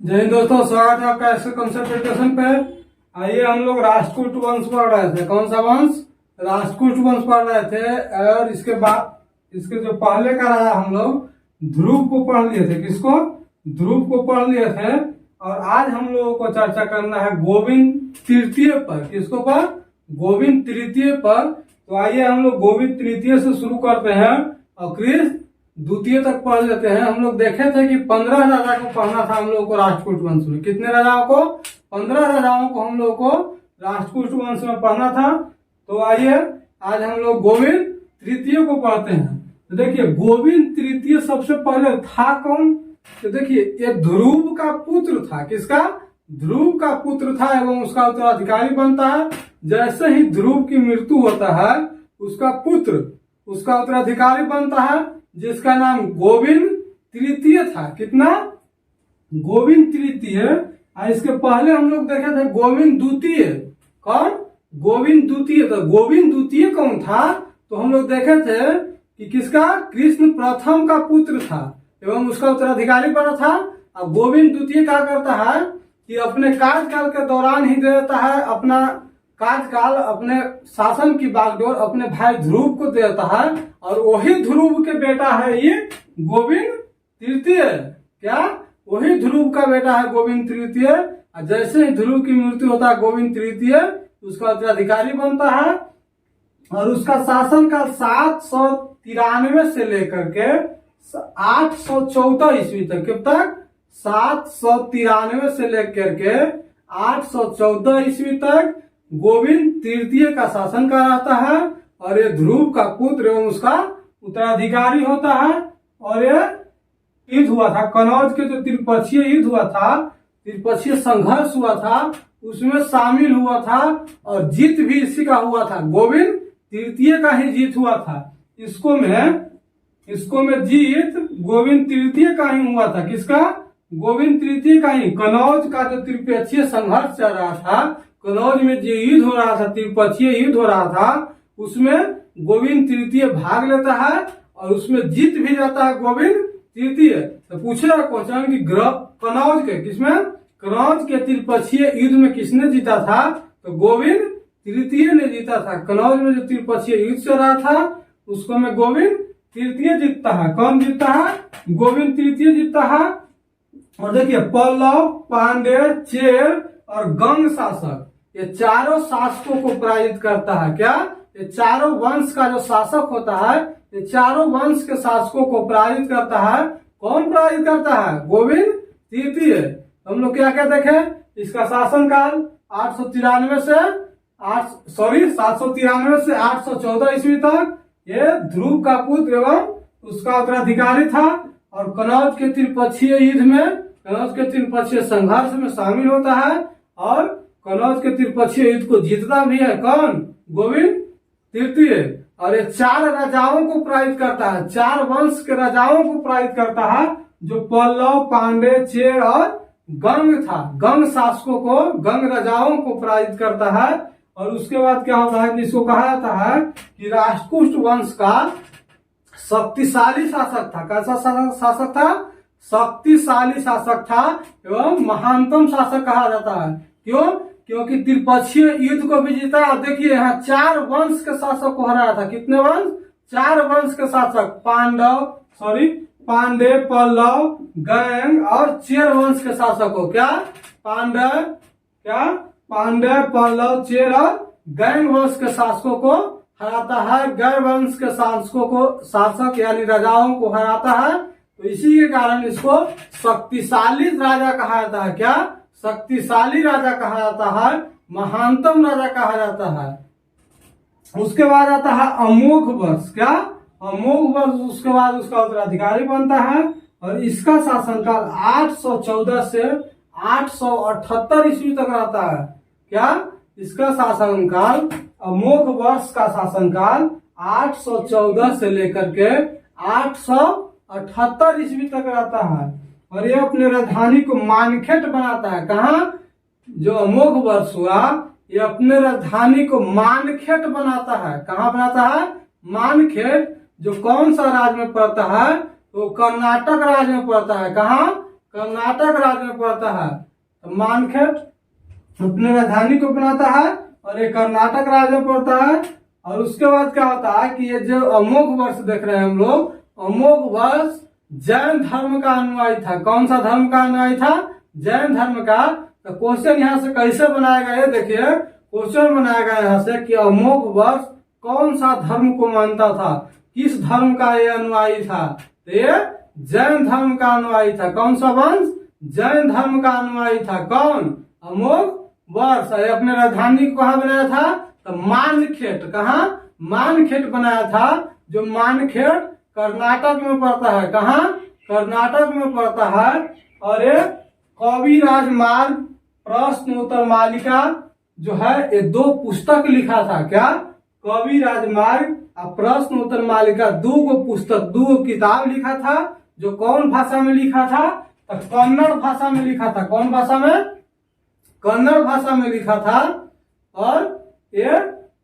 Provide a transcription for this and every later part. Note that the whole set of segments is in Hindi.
जय हिंद दोस्तों, स्वागत है आपका ऐसे कंसेप्ट एजुकेशन पे। आइए हम लोग राष्ट्रकूट वंश पढ़ रहे थे। कौन सा वंश? राष्ट्रकूट वंश पढ़ रहे थे। और इसके बाद इसके जो पहले का रहा हम लोग ध्रुव को पढ़ लिए थे। किसको? ध्रुव को पढ़ लिए थे। और आज हम लोगों को चर्चा करना है गोविंद तृतीय पर। किसको पर? गोविंद तृतीय पर। तो आइए हम लोग गोविंद तृतीय से शुरू करते हैं और कृष्ण द्वितीय तक पढ़ लेते हैं। हम लोग देखे थे कि 15 राजा को पढ़ना था हम लोग को राष्ट्रकूट वंश में। कितने राजाओं को? 15 राजाओं को हम लोग को राष्ट्रकूट वंश में पढ़ना था। तो आइए आज हम लोग गोविंद तृतीय को पढ़ते हैं। तो देखिए गोविंद तृतीय सबसे पहले था कौन? तो देखिए ये ध्रुव का पुत्र था। किसका? ध्रुव का पुत्र था एवं उसका उत्तराधिकारी बनता है। जैसे ही ध्रुव की मृत्यु होता है उसका पुत्र उसका उत्तराधिकारी बनता है, जिसका नाम गोविंद तृतीय था। कितना? गोविंद तृतीय। इसके पहले हम लोग देखे थे गोविंद द्वितीय। कौन? गोविंद द्वितीय। तो गोविंद द्वितीय कौन था? तो हम लोग देखे थे कि किसका? कृष्ण प्रथम का पुत्र था एवं उसका उत्तराधिकारी बना था। और गोविंद द्वितीय क्या करता है कि अपने कार्यकाल के दौरान ही दे देता है अपना कार्यकाल, अपने शासन की बागडोर अपने भाई ध्रुव को देता है। और वही ध्रुव के बेटा है ये गोविंद तृतीय। क्या? वही ध्रुव का बेटा है गोविंद तृतीय। जैसे ही ध्रुव की मृत्यु होता है गोविंद तृतीय उसका उत्तराधिकारी बनता है। और उसका शासन काल 793 से लेकर के 814 ईस्वी तक। कब तक? 793 से लेकर के 814 ईस्वी तक गोविंद तृतीय का शासन कराता है। और ये ध्रुव का पुत्र एवं उसका उत्तराधिकारी होता है। और ये युद्ध हुआ था कनौज के जो त्रिपक्षीय युद्ध हुआ था, त्रिपक्षीय संघर्ष हुआ था, उसमें शामिल हुआ था। और जीत भी इसी का हुआ था। गोविंद तृतीय का ही जीत हुआ था। इसको में जीत गोविंद तृतीय का ही हुआ था। किसका? गोविंद तृतीय का ही। कनौज का जो त्रिपक्षीय संघर्ष चल रहा था, कनौज में जो युद्ध हो रहा था, त्रिपक्षीय युद्ध हो रहा था, उसमें गोविंद तृतीय भाग लेता है और उसमें जीत भी जाता है गोविंद तृतीय। तो पूछेगा क्वेश्चन कि कनौज के किसमें? कनौज के त्रिपक्षीय युद्ध में किसने जीता था? तो गोविंद तृतीय ने जीता था। कनौज में जो त्रिपक्षीय युद्ध चल रहा था उसको में गोविंद तृतीय जीतता है। कौन जीतता है? गोविंद तृतीय जीतता है। और देखिए पल्लव, पांड्य, चेर और गंग शासक, ये चारों शासकों को पराजित करता है। क्या? ये चारों वंश का जो शासक होता है, ये चारों वंश के शासकों को पराजित करता है। कौन पराजित करता है? गोविंद तृतीय। हम लोग क्या क्या देखे? इसका शासन काल 793 से 814 ईस्वी तक ये ध्रुव का पुत्र एवं उसका उत्तराधिकारी था। और कनौज के त्रिपक्षीय युद्ध में, कनौज के त्रिपक्षीय संघर्ष में शामिल होता है और कनौज के त्रिपक्षीय युद्ध को जीतता भी है। कौन? गोविंद तृतीय। और ये 4 राजाओं को पराजित करता है। 4 वंश के राजाओं को पराजित करता है, जो पल्लव, पांड्य, चेर और गंग था। गंग शासकों को, गंग राजाओं को पराजित करता है। और उसके बाद क्या होता है? जिसको कहा जाता है कि राष्ट्रकूट वंश का शक्तिशाली शासक था। कैसा शासक था? शक्तिशाली शासक था एवं महानतम शासक कहा जाता है। क्यों? क्योंकि त्रिपक्षीय युद्ध को भी जीता। देखिए यहाँ 4 वंश के शासक को हराया था। कितने वंश? 4 वंश के शासक, पांड्य, पल्लव, गंग और चेर वंश के शासकों। क्या? पांड्य, पल्लव, चेर और गंग वंश के शासकों को हराता है। गैर वंश के शासकों को, शासक यानी राजाओं को हराता है। तो इसी के कारण इसको शक्तिशाली राजा कहा जाता है। क्या? शक्तिशाली राजा कहा जाता है, महानतम राजा कहा जाता है। उसके बाद आता है अमोघ वर्ष। क्या? अमोघ वर्ष। उसके बाद उसका उत्तराधिकारी बनता है। और इसका शासनकाल 814 से 878 ईस्वी तक रहता है। क्या? इसका शासनकाल, अमोघ वर्ष का शासनकाल 814 से लेकर के 878 ईस्वी तक रहता है। और ये अपने राजधानी को मानखेट बनाता है। कहाँ? जो अमोघ वर्ष हुआ ये अपने राजधानी को मानखेट बनाता है। कहाँ बनाता है? मानखेट। जो कौन सा राज्य में पड़ता है? तो कर्नाटक राज्य में पड़ता है। कहाँ? कर्नाटक राज्य में पड़ता है। तो मानखेट अपने राजधानी को बनाता है और ये कर्नाटक राज्य में पड़ता है। और उसके बाद क्या होता है कि ये जो अमोघ वर्ष देख रहे हैं हम लोग, अमोघ वर्ष जैन धर्म का अनुयायी था। कौन सा धर्म का अनुयायी था? जैन धर्म का। तो क्वेश्चन यहाँ से कैसे बनाया गया है, देखिए क्वेश्चन बनाया गया यहाँ से कि अमोघ वर्ष कौन सा धर्म को मानता था, किस धर्म का ये अनुयायी था? तो ये जैन धर्म का अनुयायी था। कौन सा वंश? जैन धर्म का अनुयायी था। कौन? अमोघ वर्ष। अपने राजधानी को कहाँ बनाया था? तो मानखेट। कहाँ? मानखेट बनाया था, जो मानखेट कर्नाटक में पड़ता है। कहाँ? कर्नाटक में पड़ता है। और ये कवि राजमार्ग प्रश्न उत्तर मालिका जो है ये 2 पुस्तक लिखा था। क्या? कवि राजमार्ग और प्रश्न उत्तर मालिका 2 पुस्तक, 2 किताब लिखा था। जो कौन भाषा में लिखा था? तो कन्नड़ भाषा में लिखा था। कौन भाषा में? कन्नड़ भाषा में लिखा था। और ये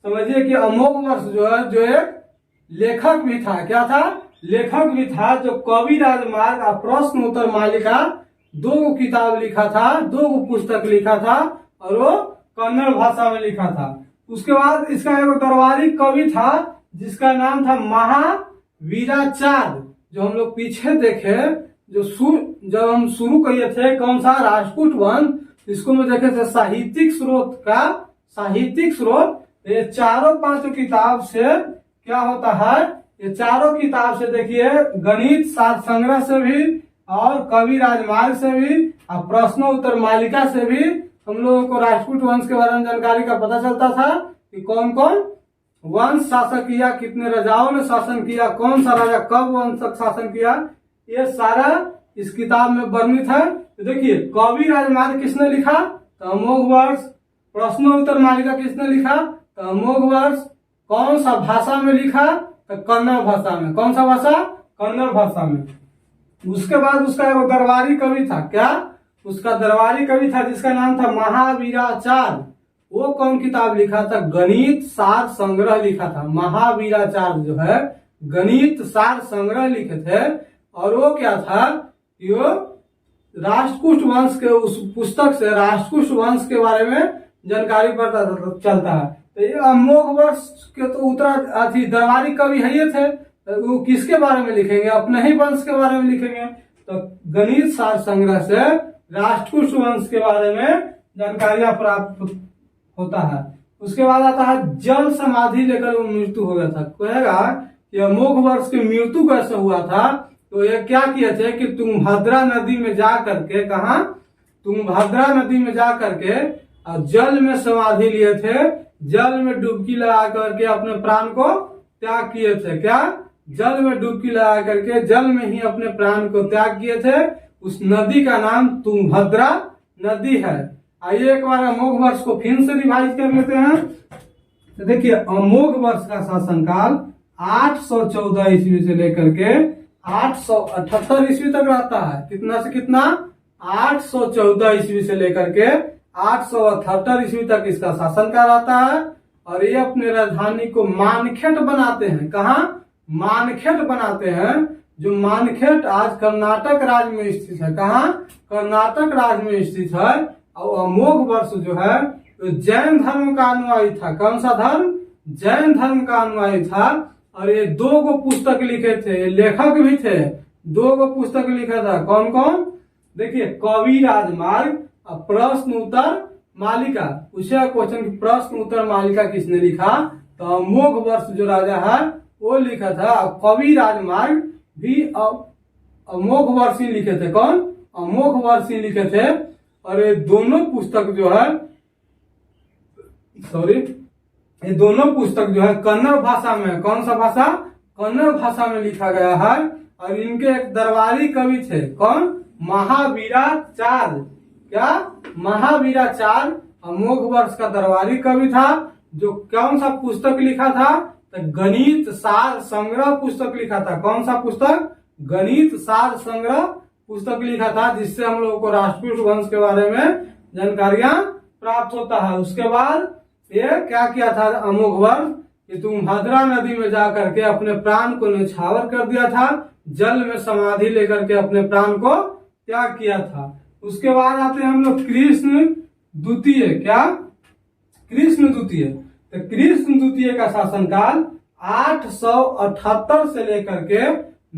समझिए कि अमोघ वर्ष जो है, जो एक लेखक भी था। क्या था? लेखक भी था, जो कवि राजमार्ग और प्रश्न उत्तर मालिका 2 किताब लिखा था, 2 पुस्तक लिखा था और वो कन्नड़ भाषा में लिखा था। उसके बाद इसका एक दरबारी कवि था जिसका नाम था महावीराचार्य। जो हम लोग पीछे देखे, जब हम शुरू किए थे कौन सा? राष्ट्रकूट वंश। इसको में देखे थे साहित्यिक स्रोत का, साहित्यिक स्रोत। ये 4-5 किताब से क्या होता है? ये 4 किताब से देखिए, गणित सार संग्रह से भी और कवि राजमार्ग से भी और प्रश्न उत्तर मालिका से भी हम लोगों को राष्ट्रकूट वंश के बारे में जानकारी का पता चलता था कि कौन कौन वंश शासक किया, कितने राजाओं ने शासन किया, कौन सा राजा कब वंश शासन किया, ये सारा इस किताब में वर्णित है। तो देखिए कवि राजमार्ग किसने लिखा? तो अमोघ वर्ष। प्रश्न उत्तर मालिका किसने लिखा? तो अमोघ वर्ष। कौन सा भाषा में लिखा? तो कन्नड़ भाषा में। कौन सा भाषा? कन्नड़ भाषा में। उसके बाद उसका एक दरबारी कवि था। क्या? उसका दरबारी कवि था जिसका नाम था महावीराचार्य। वो कौन किताब लिखा था? गणित सार संग्रह लिखा था। महावीराचार्य जो है गणित सार संग्रह लिखे थे। और वो क्या था कि वो राष्ट्रकूट वंश के उस पुस्तक से राष्ट्रकूट वंश के बारे में जानकारी पता चलता है। तो ये अमोघ वर्ष के तो उत्तराधिकारी दरबारी कवि है ये थे। तो वो किसके बारे में लिखेंगे? अपने ही वंश के बारे में लिखेंगे। तो गणित सार संग्रह से राष्ट्रकूट वंश के बारे में जानकारियां प्राप्त होता है। उसके बाद आता है जल समाधि लेकर वो मृत्यु हो गया था। कहेगा कि अमोघ वर्ष की मृत्यु कैसे हुआ था? तो ये क्या किए थे कि तुंगभद्रा नदी में जा करके, कहा? तुंगभद्रा नदी में जा करके और जल में समाधि लिए थे। जल में डुबकी लगा करके अपने प्राण को त्याग किए थे। क्या? जल में डुबकी लगा करके जल में ही अपने प्राण को त्याग किए थे। उस नदी का नाम तुंगभद्रा नदी है। आइए एक बार अमोघ वर्ष को फिर से रिवाइज कर लेते हैं। तो देखिए अमोघ वर्ष का शासनकाल 814 ईस्वी से लेकर के 878 ईस्वी तक रहता है। कितना से कितना? 814 ईस्वी से लेकर के 878 ईस्वी तक इसका शासनकाल रहता है। और ये अपने राजधानी को मानखेट बनाते हैं। कहाँ? मानखेट बनाते हैं। जो मानखेट आज कर्नाटक राज्य में स्थित है। कहाँ? कर्नाटक राज्य में स्थित है। और अमोघ वर्ष जो है तो जैन धर्म का अनुयायी था। कौन सा धर्म? जैन धर्म का अनुयायी था। और ये 2 पुस्तक लिखे थे, ये लेखक भी थे। 2 पुस्तक लिखा था। कौन कौन? देखिए कवि राजमार्ग और प्रश्न उत्तर मालिका। पूछा क्वेश्चन की प्रश्न उत्तर मालिका किसने लिखा? तो अमोघ वर्ष जो राजा है वो लिखा था। कवि राजमार्ग भी अमोघ वर्ष ही लिखे थे। कौन? अमोघ वर्ष ही लिखे थे। और ये दोनों पुस्तक जो है, ये दोनों पुस्तक जो है कन्नड़ भाषा में। कौन सा भाषा? कन्नड़ भाषा में लिखा गया है। और इनके एक दरबारी कवि थे। कौन? महावीराचार्य। क्या? महावीराचार्य अमोघ वर्ष का दरबारी कवि था। जो कौन सा पुस्तक लिखा था? तो गणित सार संग्रह पुस्तक लिखा था। कौन सा पुस्तक? गणित सार संग्रह पुस्तक लिखा था, जिससे हम लोगों को राष्ट्रकूट वंश के बारे में जानकारियां प्राप्त होता है। उसके बाद ये क्या किया था अमोघ वर्ष कि तुंगभद्रा नदी में जा करके अपने प्राण को न्यौछावर कर दिया था। जल में समाधि लेकर के अपने प्राण को त्याग किया था। उसके बाद आते हैं हम लोग कृष्ण द्वितीय। क्या? कृष्ण द्वितीय। तो कृष्ण द्वितीय का शासनकाल 878 से लेकर के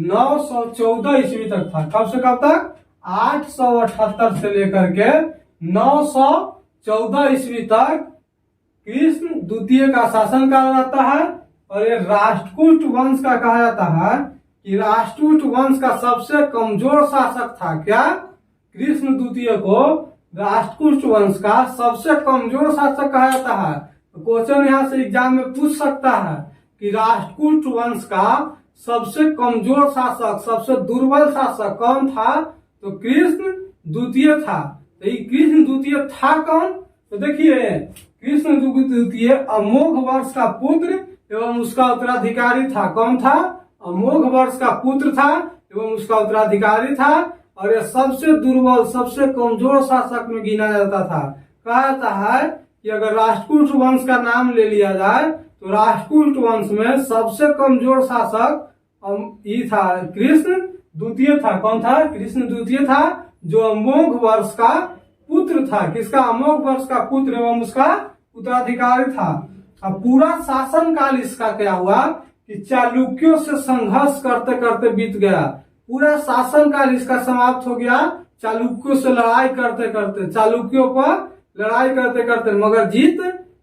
914 ईस्वी तक था। कब से कब तक? 878 से लेकर के 914 ईस्वी तक कृष्ण द्वितीय का शासनकाल रहता है। और ये राष्ट्रकूट वंश का कहा जाता है कि राष्ट्रकूट वंश का सबसे कमजोर शासक था। क्या? कृष्ण द्वितीय को राष्ट्रकूट वंश का सबसे कमजोर शासक कहा जाता है। तो क्वेश्चन यहाँ से एग्जाम में पूछ सकता है कि राष्ट्रकूट वंश का सबसे कमजोर शासक, सबसे दुर्बल शासक कौन था? तो कृष्ण द्वितीय था। तो ये कृष्ण द्वितीय था कौन? तो देखिए, कृष्ण द्वितीय अमोघ वर्ष का पुत्र एवं उसका उत्तराधिकारी था। कौन था? अमोघ वर्ष का पुत्र था एवं उसका उत्तराधिकारी था। और यह सबसे दुर्बल, सबसे कमजोर शासक में गिना जाता था। कहा जाता है कि अगर राष्ट्रकूट वंश का नाम ले लिया जाए तो राष्ट्रकूट वंश में सबसे कमजोर शासक ये था, कृष्ण द्वितीय था। कौन था? कृष्ण द्वितीय था, जो अमोघ वर्ष का पुत्र था। किसका? अमोघ वर्ष का पुत्र एवं उसका उत्तराधिकारी था। अब पूरा शासन काल इसका क्या हुआ कि चालुक्यों से संघर्ष करते करते बीत गया। पूरा शासन काल इसका समाप्त हो गया चालुक्यों से लड़ाई करते करते, चालुक्यों पर लड़ाई करते करते, मगर जीत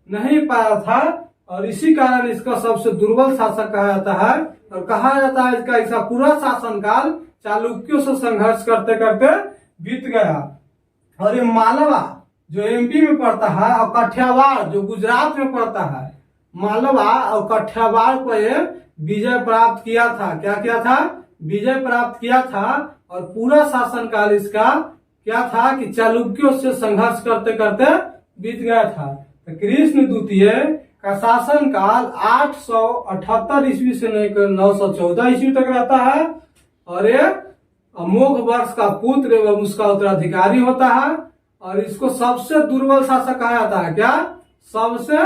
नहीं पाया था। और इसी कारण इसका सबसे दुर्बल शासक कहा जाता है। और कहा जाता है इसका पूरा शासन काल चालुक्यों से संघर्ष करते करते बीत गया। और ये मालवा जो एमपी में पड़ता है और काठियावाड़ जो गुजरात में पड़ता है, मालवा और काठियावाड़ पर विजय प्राप्त किया था। क्या किया था? विजय प्राप्त किया था। और पूरा शासनकाल इसका क्या था कि चालुक्यों से संघर्ष करते करते बीत गया था। तो कृष्ण द्वितीय का शासनकाल 878 ईस्वी से लेकर 914 ईस्वी तक रहता है। और ये अमोघ वर्ष का पुत्र एवं उसका उत्तराधिकारी होता है। और इसको सबसे दुर्बल शासक कहा जाता है। क्या? सबसे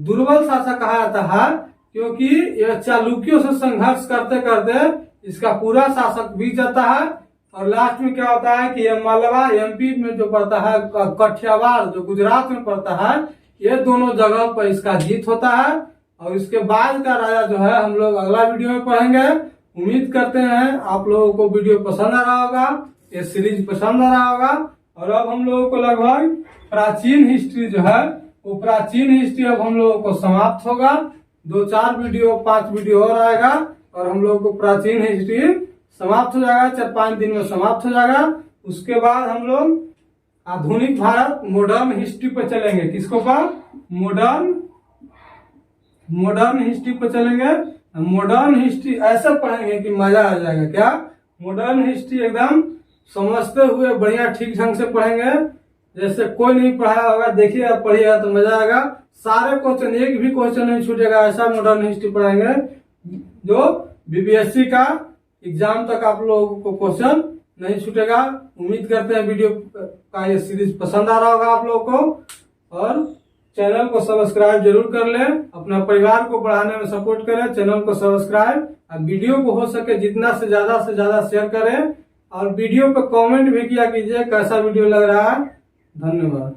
दुर्बल शासक कहा जाता है, क्योंकि यह चालुक्यों से संघर्ष करते करते इसका पूरा शासक बीत जाता है। और लास्ट में क्या होता है कि यह मालवा एमपी में जो पड़ता है, काठियावाड़ जो गुजरात में पड़ता है, ये दोनों जगह पर इसका जीत होता है। और इसके बाद का राजा जो है हम लोग अगला वीडियो में पढ़ेंगे। उम्मीद करते हैं आप लोगों को वीडियो पसंद आ रहा होगा, ये सीरीज पसंद आ रहा होगा। और अब हम लोगों को लगभग प्राचीन हिस्ट्री जो है वो प्राचीन हिस्ट्री अब हम लोगों को समाप्त होगा। 2-4 वीडियो 5 वीडियो और आएगा और हम लोगों को प्राचीन हिस्ट्री समाप्त हो जाएगा। 4-5 दिन में समाप्त हो जाएगा। उसके बाद हम लोग आधुनिक भारत मॉडर्न हिस्ट्री पर चलेंगे। किसको पर? मॉडर्न हिस्ट्री पर चलेंगे। मॉडर्न हिस्ट्री ऐसे पढ़ेंगे कि मजा आ जाएगा। क्या? मॉडर्न हिस्ट्री एकदम समझते हुए बढ़िया ठीक ढंग से पढ़ेंगे, जैसे कोई नहीं पढ़ाया होगा। देखिएगा, पढ़िएगा तो मजा आएगा। सारे क्वेश्चन, एक भी क्वेश्चन नहीं छूटेगा। ऐसा मॉडर्न हिस्ट्री पढ़ाएंगे जो बीपीएससी का एग्जाम तक आप लोगों को क्वेश्चन नहीं छूटेगा। उम्मीद करते हैं वीडियो का ये सीरीज पसंद आ रहा होगा आप लोगों को। और चैनल को सब्सक्राइब जरूर कर लें। अपना परिवार को बढ़ाने में सपोर्ट करें। चैनल को सब्सक्राइब और वीडियो को हो सके जितना से ज्यादा शेयर करें। और वीडियो पे कमेंट भी किया कीजिए कैसा वीडियो लग रहा है। धन्यवाद।